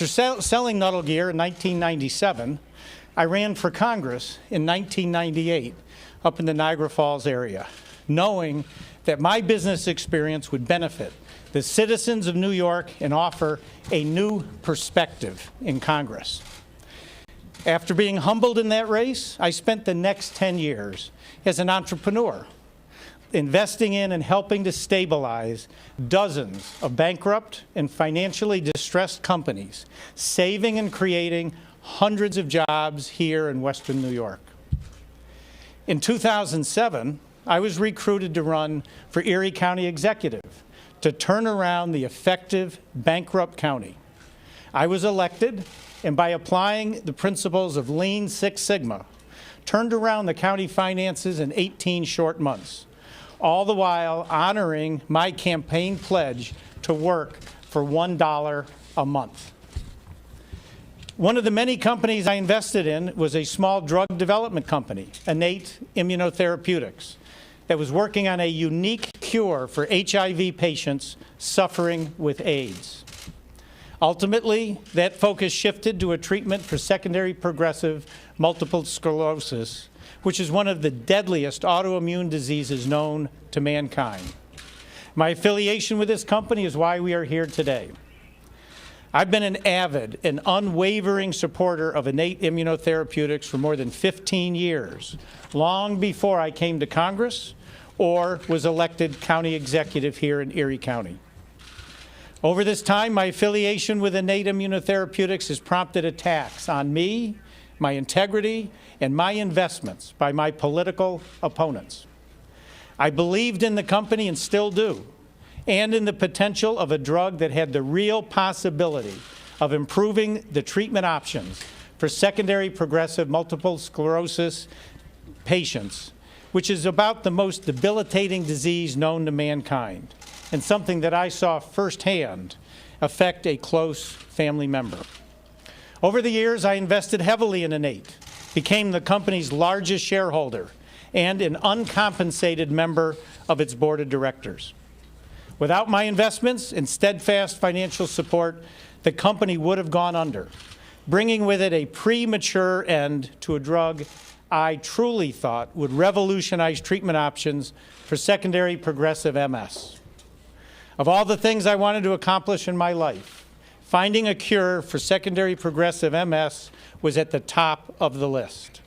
After selling Nuttall Gear in 1997, I ran for Congress in 1998 up in the Niagara Falls area, knowing that my business experience would benefit the citizens of New York and offer a new perspective in Congress. After being humbled in that race, I spent the next 10 years as an entrepreneur, investing in and helping to stabilize dozens of bankrupt and financially distressed companies, saving and creating hundreds of jobs here in Western New York. In 2007, I was recruited to run for Erie County Executive to turn around the effective bankrupt county. I was elected, and by applying the principles of Lean Six Sigma, turned around the county finances in 18 short months, all the while honoring my campaign pledge to work for $1 a month. One of the many companies I invested in was a small drug development company, Innate Immunotherapeutics, that was working on a unique cure for HIV patients suffering with AIDS. Ultimately, that focus shifted to a treatment for secondary progressive multiple sclerosis, which is one of the deadliest autoimmune diseases known to mankind. My affiliation with this company is why we are here today. I've been an avid and unwavering supporter of Innate Immunotherapeutics for more than 15 years, long before I came to Congress or was elected county executive here in Erie County. Over this time, my affiliation with Innate Immunotherapeutics has prompted attacks on me, my integrity, and my investments by my political opponents. I believed in the company and still do, and in the potential of a drug that had the real possibility of improving the treatment options for secondary progressive multiple sclerosis patients, which is about the most debilitating disease known to mankind, and something that I saw firsthand affect a close family member. Over the years, I invested heavily in Innate, became the company's largest shareholder, and an uncompensated member of its board of directors. Without my investments and steadfast financial support, the company would have gone under, bringing with it a premature end to a drug I truly thought would revolutionize treatment options for secondary progressive MS. Of all the things I wanted to accomplish in my life, finding a cure for secondary progressive MS was at the top of the list.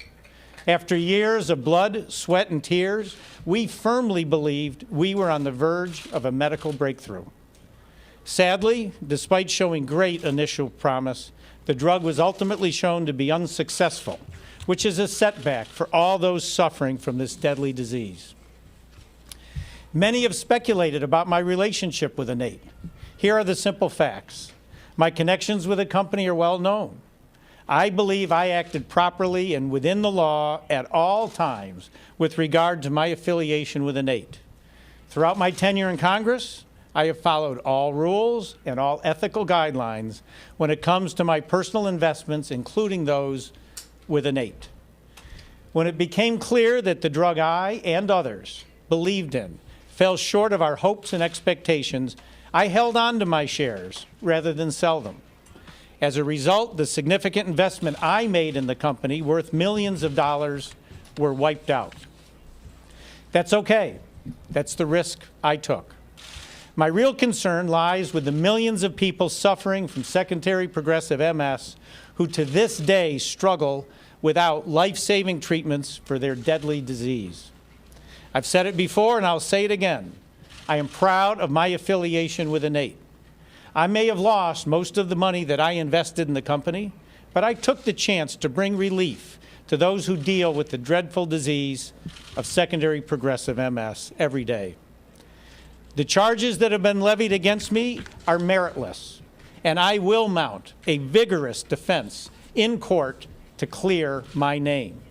After years of blood, sweat, and tears, we firmly believed we were on the verge of a medical breakthrough. Sadly, despite showing great initial promise, the drug was ultimately shown to be unsuccessful, which is a setback for all those suffering from this deadly disease. Many have speculated about my relationship with Innate. Here are the simple facts. My connections with the company are well known. I believe I acted properly and within the law at all times with regard to my affiliation with Innate. Throughout my tenure in Congress, I have followed all rules and all ethical guidelines when it comes to my personal investments, including those with Innate. When it became clear that the drug I and others believed in fell short of our hopes and expectations, I held on to my shares rather than sell them. As a result, the significant investment I made in the company, worth millions of dollars, were wiped out. That's okay. That's the risk I took. My real concern lies with the millions of people suffering from secondary progressive MS who to this day struggle without life-saving treatments for their deadly disease. I've said it before and I'll say it again. I am proud of my affiliation with Innate. I may have lost most of the money that I invested in the company, but I took the chance to bring relief to those who deal with the dreadful disease of secondary progressive MS every day. The charges that have been levied against me are meritless, and I will mount a vigorous defense in court to clear my name.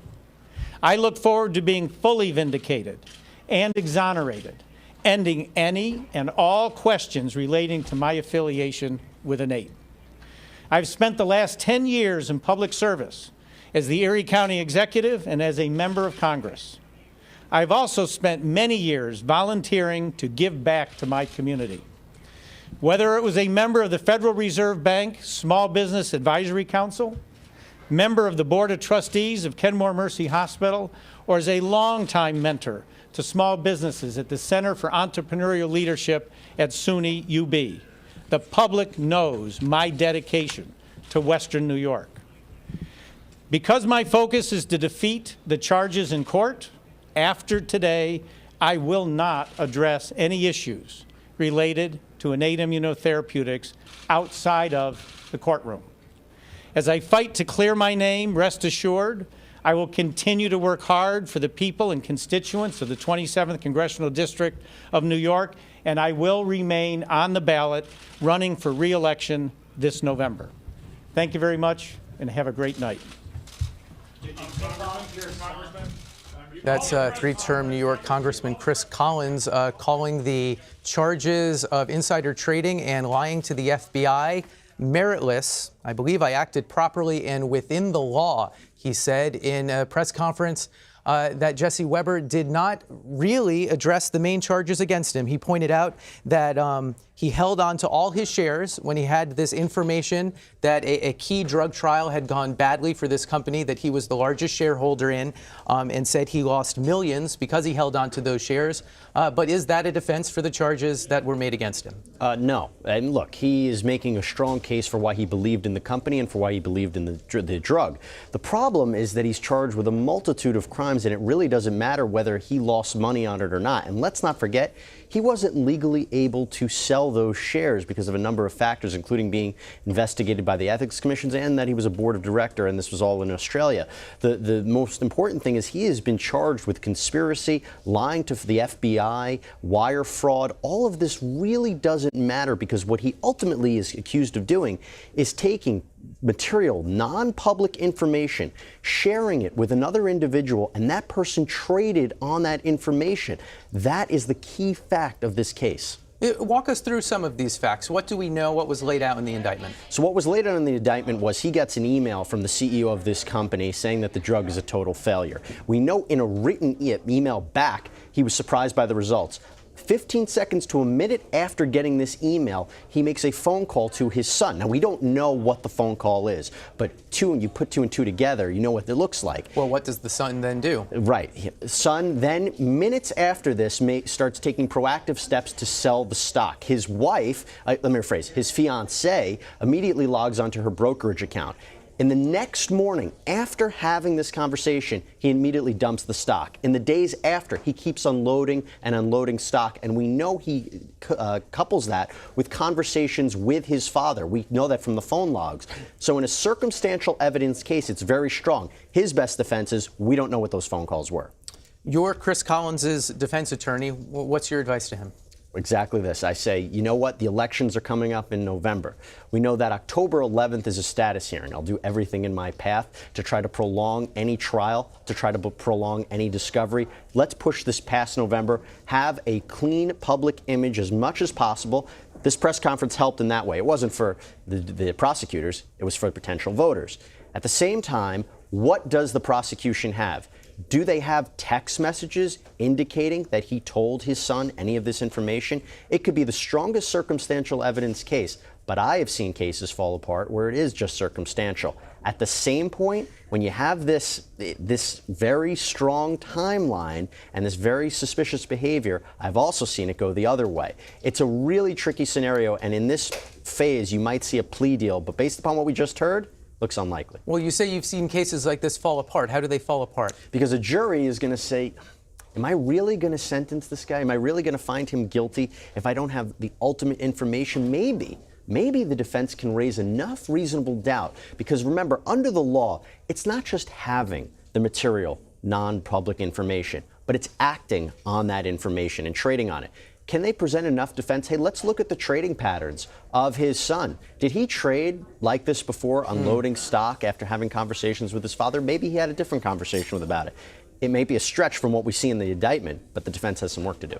I look forward to being fully vindicated and exonerated, ending any and all questions relating to my affiliation with Innate. I've spent the last 10 years in public service as the Erie County Executive and as a member of Congress. I've also spent many years volunteering to give back to my community. Whether it was a member of the Federal Reserve Bank Small Business Advisory Council, member of the Board of Trustees of Kenmore Mercy Hospital, or as a longtime mentor to small businesses at the Center for Entrepreneurial Leadership at SUNY UB, the public knows my dedication to Western New York. Because my focus is to defeat the charges in court, after today, I will not address any issues related to innate immunotherapeutics outside of the courtroom. As I fight to clear my name, rest assured, I will continue to work hard for the people and constituents of the 27th Congressional District of New York, and I will remain on the ballot running for re-election this November. Thank you very much, and have a great night. That's three-term New York Congressman Chris Collins calling the charges of insider trading and lying to the FBI meritless. I believe I acted properly and within the law, he said in a press conference that Jesse Weber did not really address the main charges against him. He pointed out that he held on to all his shares when he had this information that a key drug trial had gone badly for this company that he was the largest shareholder in, and said he lost millions because he held on to those shares. But is that a defense for the charges that were made against him? No. And look, he is making a strong case for why he believed in the company and for why he believed in the drug. The problem is that he's charged with a multitude of crimes, and it really doesn't matter whether he lost money on it or not. And let's not forget, he wasn't legally able to sell those shares because of a number of factors, including being investigated by the ethics commissions and that he was a board of director, and this was all in Australia. The most important thing is he has been charged with conspiracy, lying to the FBI, wire fraud. All of this really doesn't matter because what he ultimately is accused of doing is taking material, non-public information, sharing it with another individual, and that person traded on that information. That is the key fact of this case. Walk us through some of these facts. What do we know? What was laid out in the indictment? So what was laid out in the indictment was he gets an email from the CEO of this company saying that the drug is a total failure. We know in a written email back, he was surprised by the results. 15 seconds to a minute after getting this email, he makes a phone call to his son. Now, we don't know what the phone call is, but you put two and two together, you know what it looks like. Well, what does the son then do? Right. Son then, minutes after this, starts taking proactive steps to sell the stock. His wife, let me rephrase, his fiancee immediately logs onto her brokerage account. In the next morning, after having this conversation, he immediately dumps the stock. In the days after, he keeps unloading and unloading stock, and we know he couples that with conversations with his father. We know that from the phone logs. So in a circumstantial evidence case, it's very strong. His best defense is we don't know what those phone calls were. You're Chris Collins' defense attorney. What's your advice to him? Exactly this. I say, you know what? The elections are coming up in November. We know that October 11th is a status hearing. I'll do everything in my path to try to prolong any trial, to try to prolong any discovery. Let's push this past November, have a clean public image as much as possible. This press conference helped in that way. It wasn't for the prosecutors. It was for potential voters. At the same time, what does the prosecution have? Do they have text messages indicating that he told his son any of this information? It could be the strongest circumstantial evidence case, but I have seen cases fall apart where it is just circumstantial. At the same point, when you have this very strong timeline and this very suspicious behavior, I've also seen it go the other way. It's a really tricky scenario, and in this phase, you might see a plea deal, but based upon what we just heard, looks unlikely. Well, you say you've seen cases like this fall apart. How do they fall apart? Because a jury is going to say, am I really going to sentence this guy? Am I really going to find him guilty if I don't have the ultimate information? Maybe the defense can raise enough reasonable doubt. Because remember, under the law, it's not just having the material, non-public information, but it's acting on that information and trading on it. Can they present enough defense? Hey, let's look at the trading patterns of his son. Did he trade like this before, unloading stock after having conversations with his father? Maybe he had a different conversation about it. It may be a stretch from what we see in the indictment, but the defense has some work to do.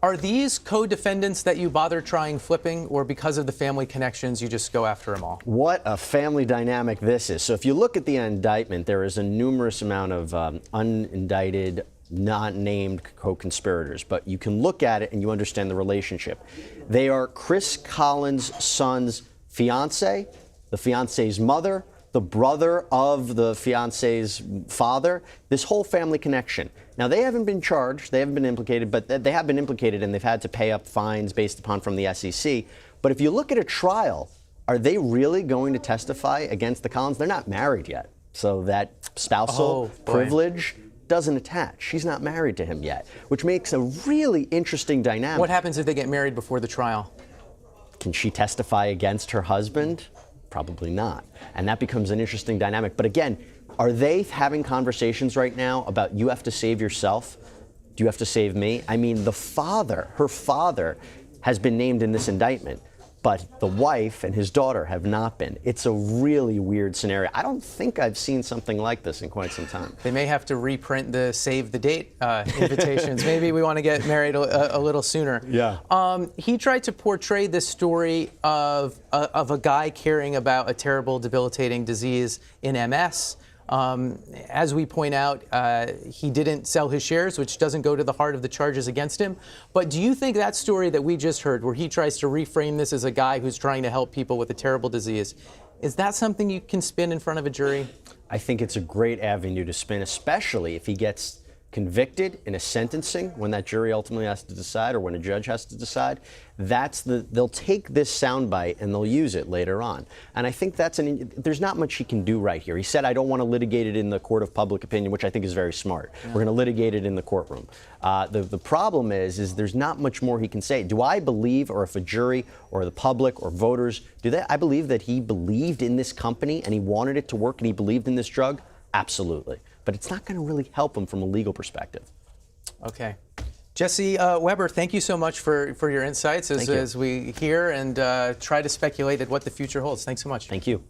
Are these co-defendants that you bother trying flipping, or because of the family connections, you just go after them all? What a family dynamic this is. So if you look at the indictment, there is a numerous amount of unindicted not named co-conspirators, but you can look at it and you understand the relationship. They are Chris Collins' son's fiance, the fiance's mother, the brother of the fiance's father, this whole family connection. Now, they haven't been charged, they haven't been implicated, but they have been implicated and they've had to pay up fines based upon from the SEC. But if you look at a trial, are they really going to testify against the Collins? They're not married yet. So that spousal privilege doesn't attach. She's not married to him yet, which makes a really interesting dynamic. What happens if they get married before the trial? Can she testify against her husband? Probably not. And that becomes an interesting dynamic. But again, are they having conversations right now about you have to save yourself? Do you have to save me? I mean, the father, her father, has been named in this indictment, but the wife and his daughter have not been. It's a really weird scenario. I don't think I've seen something like this in quite some time. They may have to reprint the save the date invitations. Maybe we want to get married a little sooner. Yeah. He tried to portray this story of a guy caring about a terrible, debilitating disease in MS. As we point out, he didn't sell his shares, which doesn't go to the heart of the charges against him. But do you think that story that we just heard, where he tries to reframe this as a guy who's trying to help people with a terrible disease, is that something you can spin in front of a jury? I think it's a great avenue to spin, especially if he gets convicted in a sentencing when that jury ultimately has to decide, or when a judge has to decide. They'll take this soundbite and they'll use it later on. And I think there's not much he can do right here. He said, I don't want to litigate it in the court of public opinion, which I think is very smart. Yeah. We're going to litigate it in the courtroom. The problem is there's not much more he can say. Do I believe, or if a jury or the public or voters, I believe that he believed in this company and he wanted it to work and he believed in this drug? Absolutely. But it's not going to really help him from a legal perspective. Okay. Jesse Weber, thank you so much for your insights as we hear and try to speculate at what the future holds. Thanks so much. Thank you.